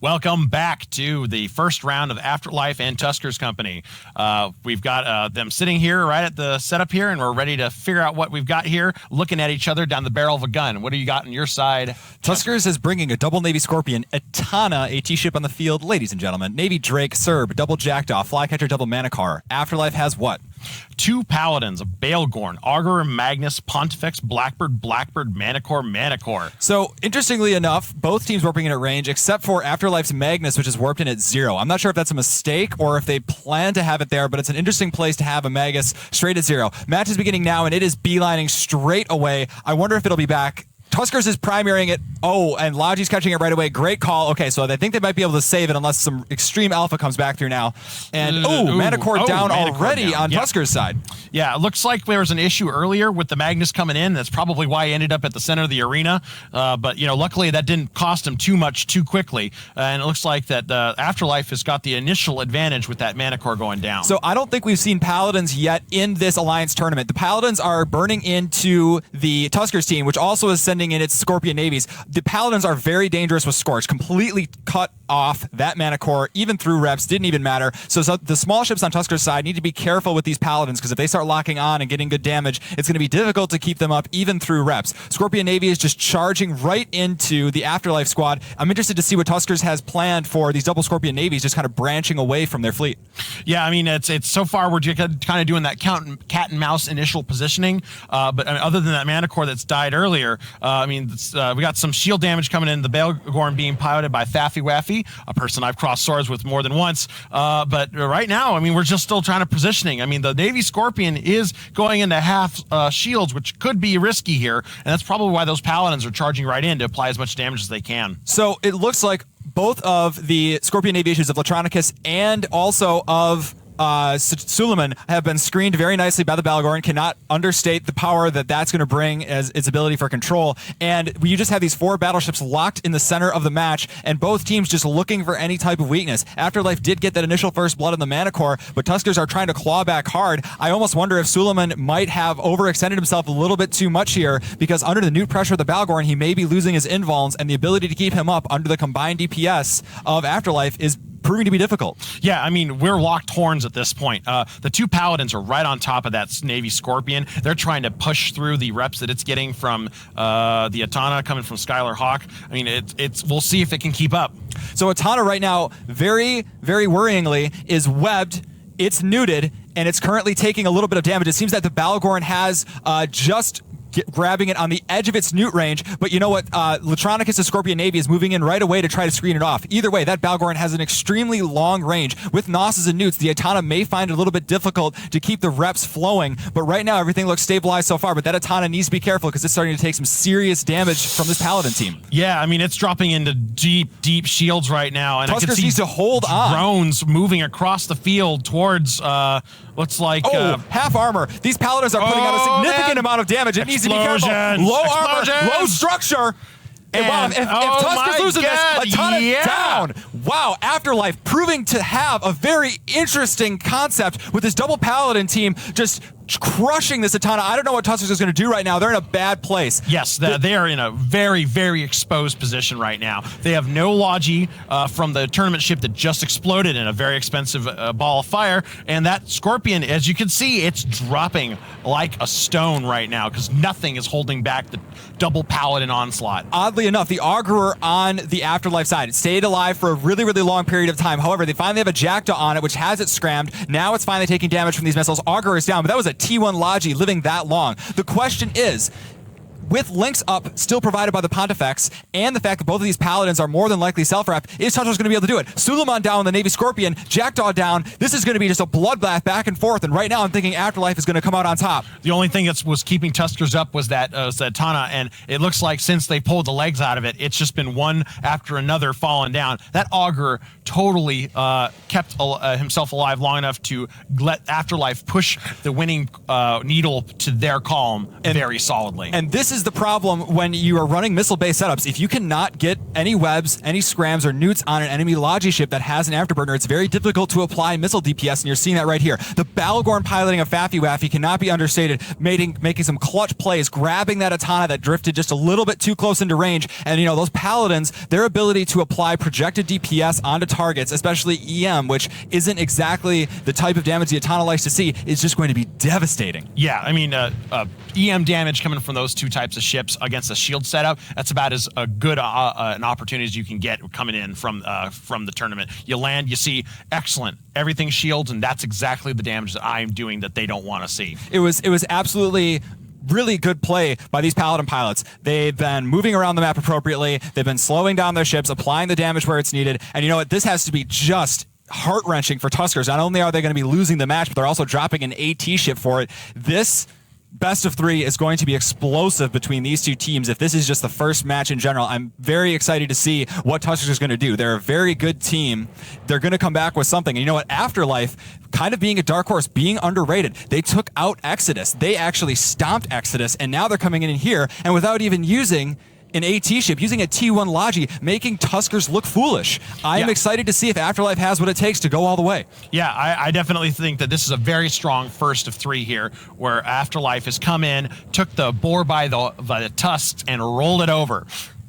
Welcome back to the first round of Afterlife and Tuskers Company. We've got them sitting here right at the setup here, and we're ready to figure out what we've got here, looking at each other down the barrel of a gun. What do you got on your side? Tuskers is bringing a double Navy Scorpion, Atana, AT ship on the field, ladies and gentlemen. Navy Drake, Serb, double Jackdaw, Flycatcher, double Manticore. Afterlife has what? 2 Paladins, a Baelgorn, Augur, Magnus, Pontifex, Blackbird, Manticore. So, interestingly enough, both teams warping in at range, except for Afterlife's Magnus, which is warped in at 0. I'm not sure if that's a mistake or if they plan to have it there, but it's an interesting place to have a Magus straight at 0. Match is beginning now, and it is beelining straight away. I wonder if it'll be back. Tuskers is primarying it. Oh, and Logi's catching it right away. Great call. Okay, so I think they might be able to save it unless some extreme alpha comes back through now. And, Manticore down already on Tuskers' side. Yeah, it looks like there was an issue earlier with the Magnus coming in. That's probably why he ended up at the center of the arena. But, luckily that didn't cost him too much too quickly. And it looks like that Afterlife has got the initial advantage with that Manticore going down. So I don't think we've seen Paladins yet in this Alliance tournament. The Paladins are burning into the Tuskers team, which also is sending in its Scorpion Navies. The Paladins are very dangerous with Scorch. Completely cut off that Manticore, even through reps, didn't even matter. So the small ships on Tuskers' side need to be careful with these Paladins, because if they start locking on and getting good damage, it's going to be difficult to keep them up even through reps. Scorpion Navy is just charging right into the Afterlife squad. I'm interested to see what Tuskers has planned for these double Scorpion Navies, just kind of branching away from their fleet. Yeah, I mean, it's so far we're just kind of doing that cat and mouse initial positioning. But other than that Manticore that's died earlier, we got some shield damage coming in. The Baelgorn being piloted by Faffy Waffy, a person I've crossed swords with more than once. But right now, I mean, we're just still trying to positioning. I mean, the Navy Scorpion is going into half shields, which could be risky here. And that's probably why those Paladins are charging right in to apply as much damage as they can. So it looks like both of the Scorpion Aviations of Latronicus and also of Suleiman have been screened very nicely by the Baelgorn. Cannot understate the power that that's going to bring as its ability for control. And you just have these 4 battleships locked in the center of the match, and both teams just looking for any type of weakness. Afterlife did get that initial first blood in the Manticore, but Tuskers are trying to claw back hard. I almost wonder if Suleiman might have overextended himself a little bit too much here, because under the new pressure of the Baelgorn, he may be losing his invulns, and the ability to keep him up under the combined DPS of Afterlife is proving to be difficult. Yeah, I mean, we're locked horns at this point. The 2 Paladins are right on top of that Navy Scorpion. They're trying to push through the reps that it's getting from the Atana coming from Skylar Hawk. I mean, we'll see if it can keep up. So Atana right now, very, very worryingly, is webbed. It's neuted, and it's currently taking a little bit of damage. It seems that the Baelgorn has just grabbing it on the edge of its newt range, but you know what? Latronicus' Scorpion Navy is moving in right away to try to screen it off. Either way, that Baelgorn has an extremely long range. With Nosses and newts, the Atana may find it a little bit difficult to keep the reps flowing, but right now everything looks stabilized so far, but that Atana needs to be careful because it's starting to take some serious damage from this Paladin team. Yeah, I mean, it's dropping into deep shields right now, and Tuskers I can see needs to hold on. Drones moving across the field towards looks like half armor. These Paladins are putting out a significant amount of damage. It needs to be careful. Low armor, low structure. And wow, if Tuskers losing this, Atana down. Wow, Afterlife proving to have a very interesting concept with this double Paladin team just crushing this Atana. I don't know what Tuskers is going to do right now. They're in a bad place. Yes, they are in a very, very exposed position right now. They have no Logi from the tournament ship that just exploded in a very expensive ball of fire. And that Scorpion, as you can see, it's dropping like a stone right now because nothing is holding back the double Paladin onslaught. Oddly enough, the Augur on the Afterlife side, it stayed alive for a really, really long period of time. However, they finally have a Jackdaw on it, which has it scrammed. Now it's finally taking damage from these missiles. Augur is down, but that was a T1 Logi living that long. The question is, with links up still provided by the Pontifex and the fact that both of these Paladins are more than likely self-rep, is Tuskers going to be able to do it? Suleiman down with the Navy Scorpion, Jackdaw down. This is going to be just a bloodbath back and forth, and right now I'm thinking Afterlife is going to come out on top. The only thing that was keeping Tuskers up was that Tana, and it looks like since they pulled the legs out of it, it's just been one after another falling down. That Augur totally kept himself alive long enough to let Afterlife push the winning needle to their column very solidly. And this is is the problem when you are running missile-based setups. If you cannot get any webs, any scrams, or newts on an enemy logi ship that has an afterburner, it's very difficult to apply missile DPS, and you're seeing that right here. The Balgorn piloting of Faffy Waffy cannot be understated, making some clutch plays, grabbing that Atana that drifted just a little bit too close into range, and those Paladins, their ability to apply projected DPS onto targets, especially EM, which isn't exactly the type of damage the Atana likes to see, is just going to be devastating. Yeah, I mean, EM damage coming from those two types of ships against a shield setup, that's about as good an opportunity as you can get coming in from the tournament. You land, you see, excellent, everything shields, and that's exactly the damage that I'm doing that they don't want to see. It was absolutely really good play by these Paladin pilots. They've been moving around the map appropriately. They've been slowing down their ships, applying the damage where it's needed. And you know what? This has to be just heart-wrenching for Tuskers. Not only are they going to be losing the match, but they're also dropping an AT ship for it. This best of 3 is going to be explosive between these two teams. If this is just the first match in general, I'm very excited to see what Tuskers is going to do. They're a very good team. They're going to come back with something. And you know what? Afterlife, kind of being a dark horse, being underrated, they took out Exodus. They actually stomped Exodus, and now they're coming in here, and without even using an AT ship, using a T1 Logi, making Tuskers look foolish. I am excited to see if Afterlife has what it takes to go all the way. Yeah, I definitely think that this is a very strong first of 3 here, where Afterlife has come in, took the boar by the tusks, and rolled it over.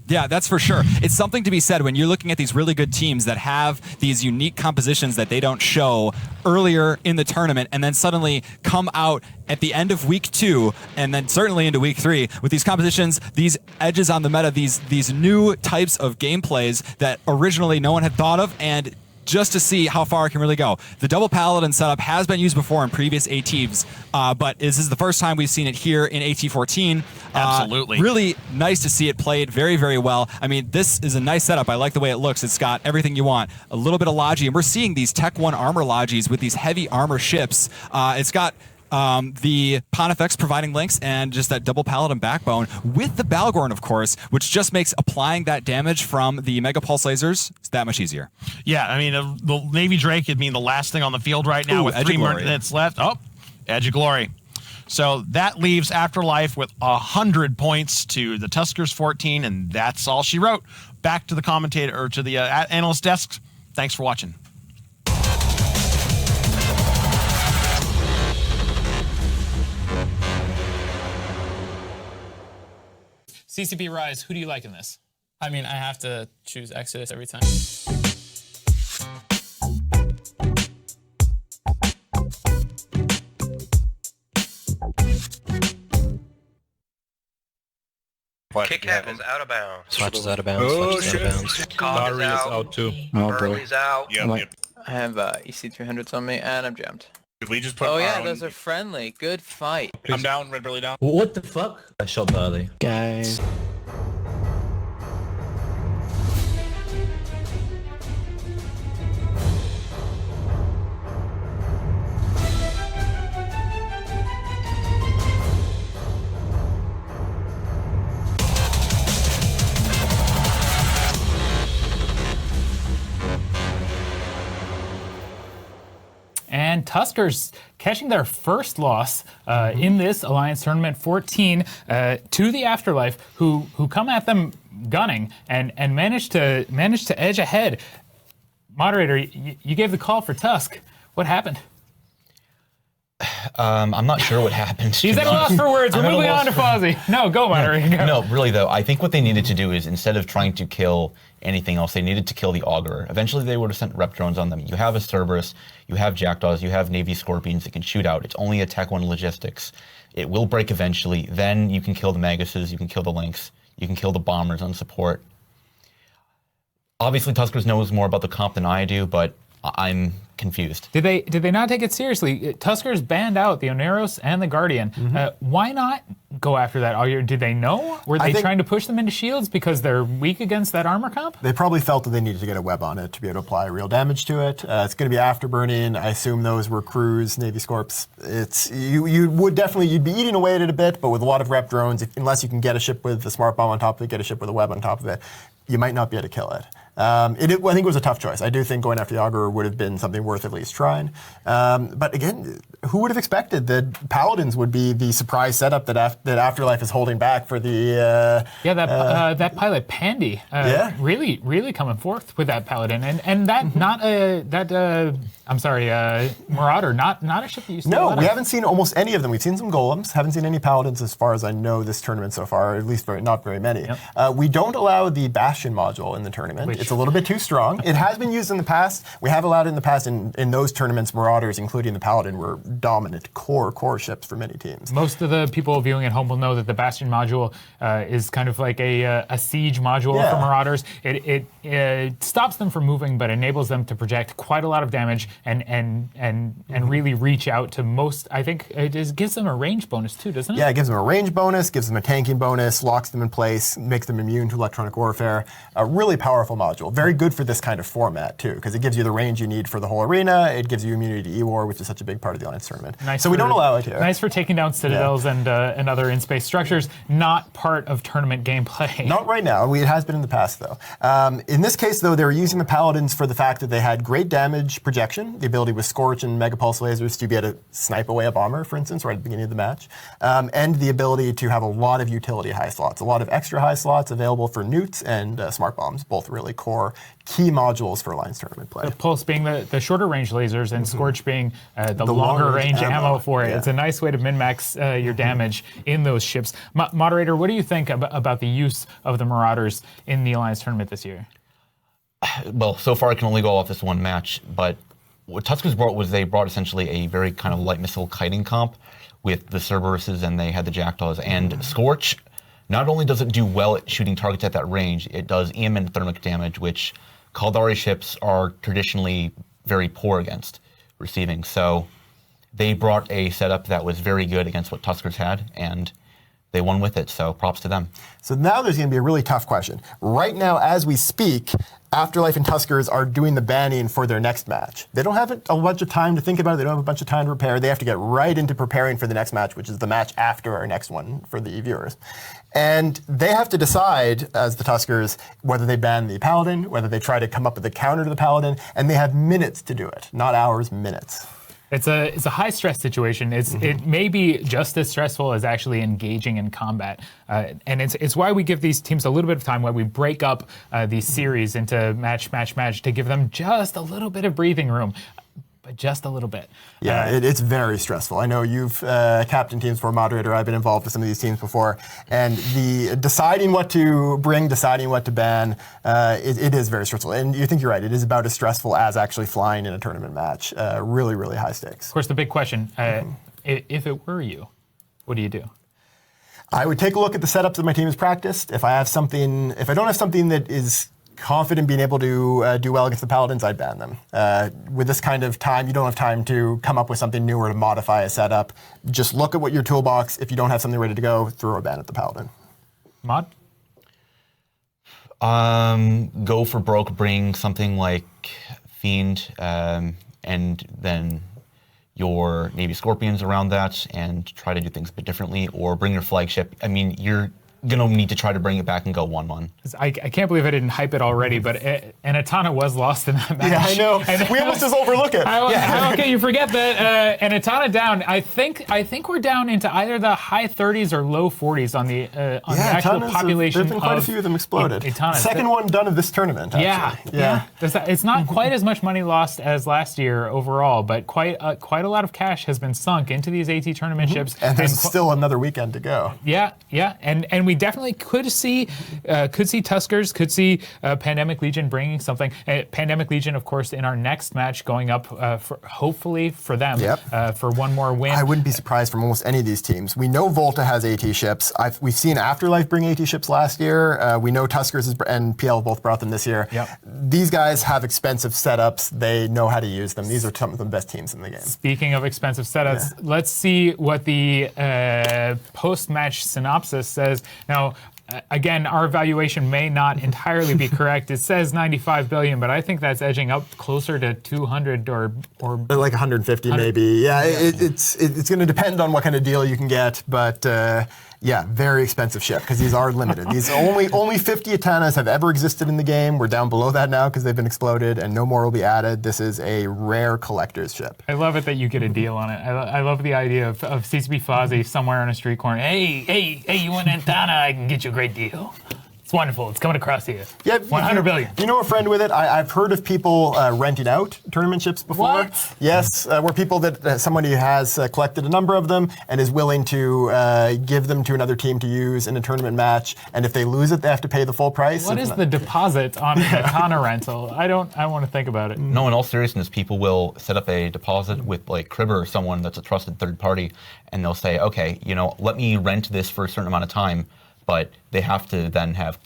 Yeah, that's for sure. It's something to be said when you're looking at these really good teams that have these unique compositions that they don't show earlier in the tournament, and then suddenly come out at the end of week 2, and then certainly into week 3 with these compositions, these edges on the meta, these new types of gameplays that originally no one had thought of, and just to see how far it can really go. The double Paladin setup has been used before in previous ATs, but this is the first time we've seen it here in AT14. Absolutely. Really nice to see it played very, very well. I mean, this is a nice setup. I like the way it looks. It's got everything you want. A little bit of Logi, and we're seeing these Tech 1 armor Logis with these heavy armor ships. It's got the Pontifex providing links and just that double Paladin backbone with the Balgorn, of course, which just makes applying that damage from the Mega Pulse lasers that much easier. Yeah, I mean, the Navy Drake would mean the last thing on the field right now with 3 minutes left. Oh, Edge of Glory. So that leaves Afterlife with 100 points to the Tuskers 14, and that's all she wrote. Back to the commentator, or to the analyst desk. Thanks for watching. CCP Rise, who do you like in this? I mean, I have to choose Exodus every time. Kick-Hat is out of bounds. Swatch is out of bounds. Oh, Swatch is out of bounds. Cobb is out. out too. Burley's out. Yep. I have EC300s on me, and I'm jammed. Did we just put Oh our yeah, own- those are friendly. Good fight. I'm down, Red Burley down. What the fuck? I shot Burley. Guys. And Tuskers catching their first loss in this Alliance Tournament 14 to the Afterlife, who come at them gunning and managed to edge ahead. Moderator, you gave the call for Tusk. What happened? I'm not sure what happened. He's at a loss for words. We're moving on to Fozzie. No, go, moderator. Go. No, really though, I think what they needed to do is, instead of trying to kill anything else, they needed to kill the Augurer. Eventually they would have sent rep drones on them. You have a Cerberus, you have Jackdaws, you have Navy Scorpions that can shoot out. It's only a Tech 1 logistics. It will break eventually. Then you can kill the Maguses, you can kill the Lynx, you can kill the Bombers on support. Obviously Tuskers knows more about the comp than I do, but I'm confused. Did they not take it seriously? Tuskers banned out the Oneros and the Guardian. Why not go after that all year? Did they know? Were they trying to push them into shields because they're weak against that armor comp? They probably felt that they needed to get a web on it to be able to apply real damage to it. It's going to be afterburning. I assume those were crews, Navy Scorps. You'd be eating away at it a bit, but with a lot of rep drones, unless you can get a ship with a smart bomb on top of it, get a ship with a web on top of it, you might not be able to kill it. I think it was a tough choice. I do think going after the Augurer would have been something worth at least trying. But again, who would have expected that Paladins would be the surprise setup that Afterlife is holding back for the... that pilot Pandy, really coming forth with that Paladin, and that Marauder, not a ship that you see. No, we haven't seen almost any of them. We've seen some Golems, haven't seen any Paladins as far as I know this tournament so far, or at least not very many. Yep. We don't allow the Bastion module in the tournament. It's a little bit too strong. It has been used in the past. We have allowed it in the past. In those tournaments, Marauders, including the Paladin, were dominant core ships for many teams. Most of the people viewing at home will know that the Bastion module is kind of like a siege module for Marauders. It stops them from moving, but enables them to project quite a lot of damage and really reach out to most. I think it gives them a range bonus too, doesn't it? Yeah, it gives them a range bonus, gives them a tanking bonus, locks them in place, makes them immune to electronic warfare. A really powerful module. Very good for this kind of format too, because it gives you the range you need for the whole arena. It gives you immunity to E-War, which is such a big part of the Alliance tournament. So we don't allow it here. Nice for taking down citadels and other in-space structures. Not part of tournament gameplay. Not right now. It has been in the past though. In this case though, they were using the Paladins for the fact that they had great damage projection, the ability with Scorch and Mega Pulse lasers to be able to snipe away a bomber, for instance, right at the beginning of the match, and the ability to have a lot of utility high slots, a lot of extra high slots available for newts and smart bombs, both really core key modules for Alliance tournament play. The Pulse being the shorter range lasers and Scorch being the longer range ammo for it. Yeah. It's a nice way to min-max your damage in those ships. Moderator, what do you think about the use of the Marauders in the Alliance tournament this year? Well, so far I can only go off this one match, but what Tuskers brought was they brought essentially a very kind of light missile kiting comp with the Cerberuses, and they had the Jackdaws. And Scorch, not only does it do well at shooting targets at that range, it does EM and thermic damage, which Kaldari ships are traditionally very poor against receiving. So they brought a setup that was very good against what Tuskers had, and they won with it, so props to them. So now there's going to be a really tough question. Right now, as we speak, Afterlife and Tuskers are doing the banning for their next match. They don't have a bunch of time to think about it. They don't have a bunch of time to prepare. They have to get right into preparing for the next match, which is the match after our next one for the viewers. And they have to decide, as the Tuskers, whether they ban the Paladin, whether they try to come up with a counter to the Paladin, and they have minutes to do it, not hours, minutes. It's a high stress situation. It may be just as stressful as actually engaging in combat, and it's why we give these teams a little bit of time. Why we break up these series into match to give them just a little bit of breathing room. But just a little bit. Yeah, it's very stressful. I know you've captained teams for moderator. I've been involved with some of these teams before, and the deciding what to bring, deciding what to ban, it is very stressful. And you think you're right. It is about as stressful as actually flying in a tournament match. Really, really high stakes. Of course, the big question: if it were you, what do you do? I would take a look at the setups that my team has practiced. If I don't have something that is confident being able to do well against the Paladins, I'd ban them. With this kind of time, you don't have time to come up with something new or to modify a setup. Just look at what your toolbox. If you don't have something ready to go, throw a ban at the Paladin. Mod? Go for broke, bring something like Fiend, and then your Navy Scorpions around that, and try to do things a bit differently, or bring your flagship. I mean, you're gonna need to try to bring it back and go 1-1. I can't believe I didn't hype it already, but Anatana was lost in that match. Yeah, I know. We almost just overlook it. How can you forget that? Anatana down. I think we're down into either the high 30s or low 40s on the actual population. There's been quite a few of them exploded. Second one done of this tournament. Actually. Yeah. It's not quite as much money lost as last year overall, but quite a lot of cash has been sunk into these AT tournament ships. And there's still another weekend to go. Yeah, and we definitely could see Tuskers, could see Pandemic Legion bringing something. Pandemic Legion, of course, in our next match going up, hopefully for them, for one more win. I wouldn't be surprised from almost any of these teams. We know Volta has AT ships. We've seen Afterlife bring AT ships last year. We know Tuskers and PL both brought them this year. Yep. These guys have expensive setups. They know how to use them. These are some of the best teams in the game. Speaking of expensive setups, let's see what the post-match synopsis says. Now, again, our evaluation may not entirely be correct. It says 95 billion, but I think that's edging up closer to 200 or like 150 maybe. Yeah, it's going to depend on what kind of deal you can get, but Yeah, very expensive ship because these are limited. These only 50 Atanas have ever existed in the game. We're down below that now because they've been exploded, and no more will be added. This is a rare collector's ship. I love it that you get a deal on it. I love the idea of CCP Fozzie somewhere on a street corner. Hey, you want Antana? I can get you a great deal. It's wonderful. It's coming across to you. Yeah, 100 billion. You know a friend with it? I've heard of people renting out tournament ships before. What? Yes, where people that somebody has collected a number of them and is willing to give them to another team to use in a tournament match, and if they lose it, they have to pay the full price. What is the deposit on a Katana rental? I want to think about it. No, in all seriousness, people will set up a deposit with like Cribber or someone that's a trusted third party, and they'll say, okay, let me rent this for a certain amount of time, but they have to then have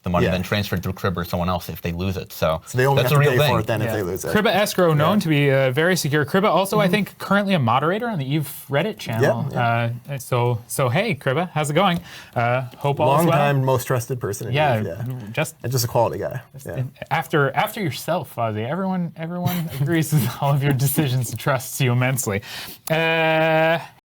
the money then transferred through Cribber or someone else if they lose it. So they only that's have a to real pay thing. for it then if they lose it. Cribba Escrow, known to be very secure. Cribba also, I think, currently a moderator on the Eve Reddit channel. So hey, Cribba, how's it going? Hope all is well. Long time most trusted person in Eve, just a quality guy. After yourself, Fozzie. Everyone agrees with all of your decisions and trusts you immensely.